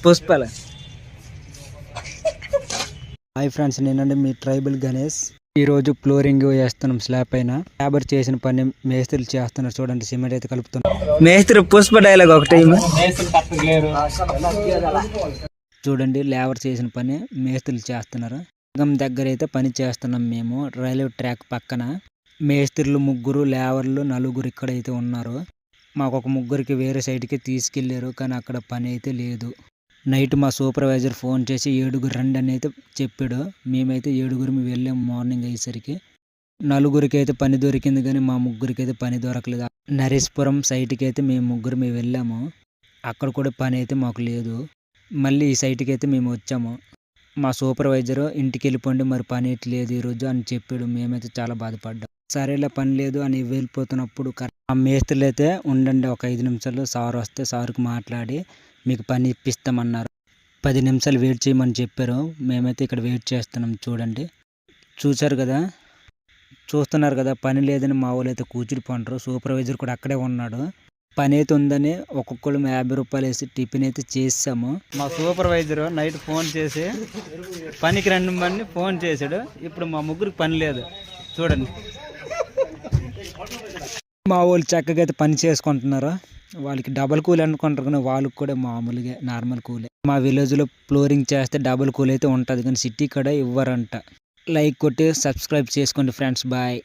పుష్పల hi friends, నేనండి మీ tribal Ganesh. ఈరోజు flooring వేస్తున్నాం స్లాబ్ పైన. లేబర్ చేసిన పని మేస్త్రీలు చేస్తున్నారు. చూడండి, సిమెంట్ అయితే కలుపుతున్నారు. మేస్త్రి పుష్ప డైలాగ్ ఒకటి చూడండి. లేబర్ చేసిన పని మేస్త్రీలు చేస్తున్నారు. దగ్గర అయితే పని చేస్తున్నాం మేము. రైల్వే ట్రాక్ పక్కన మేస్త్రీలు ముగ్గురు, లేబర్లు నలుగురు ఇక్కడైతే ఉన్నారు. మాకు ఒక ముగ్గురికి వేరే సైడ్కి తీసుకెళ్లారు, కానీ అక్కడ పని అయితే లేదు. నైట్ మా సూపర్వైజర్ ఫోన్ చేసి 7 రండి అని అయితే చెప్పాడు. మేమైతే 7 వెళ్ళాము. మార్నింగ్ అయ్యేసరికి నలుగురికి అయితే పని దొరికింది, కానీ మా ముగ్గురికి అయితే పని దొరకలేదు. నరేష్పురం సైట్కి అయితే మేము ముగ్గురు వెళ్ళాము. అక్కడ కూడా పని అయితే మాకు లేదు. మళ్ళీ ఈ సైట్కి అయితే మేము వచ్చాము. మా సూపర్వైజరు ఇంటికి వెళ్ళిపోండి, మరి పని లేదు ఈరోజు అని చెప్పాడు. మేమైతే చాలా బాధపడ్డాం. సరేలా పని లేదు అని వెళ్ళిపోతున్నప్పుడు ఆ మేస్త్రులు అయితే ఉండండి, ఒక 5 నిమిషాలు సార్ వస్తే సార్కి మాట్లాడి మీకు పని ఇప్పిస్తామన్నారు. 10 నిమిషాలు వెయిట్ చేయమని చెప్పారు. మేమైతే ఇక్కడ వెయిట్ చేస్తున్నాం. చూడండి, చూస్తున్నారు కదా, పని లేదని మా వాళ్ళు అయితే కూర్చుడిపోంటారు. సూపర్వైజర్ కూడా అక్కడే ఉన్నాడు. పని అయితే ఉందని ఒక్కొక్కరు 50 రూపాయలు వేసి టిఫిన్ అయితే చేసాము. మా సూపర్వైజర్ నైట్ ఫోన్ చేసి పనికి రండి ఫోన్ చేశాడు. ఇప్పుడు మా ముగ్గురికి పని లేదు. చూడండి, మా వాళ్ళు చక్కగా అయితే పని చేసుకుంటున్నారు. వాళ్ళకి డబల్ కూలి అనుకుంటారు, కానీ వాళ్ళకి కూడా మామూలుగా నార్మల్ కూలే. మా విలేజ్లో ఫ్లోరింగ్ చేస్తే డబల్ కూలి అయితే ఉంటుంది, కానీ సిటీ కూడా ఇవ్వరంట. లైక్ కొట్టి సబ్స్క్రైబ్ చేసుకోండి ఫ్రెండ్స్. బాయ్.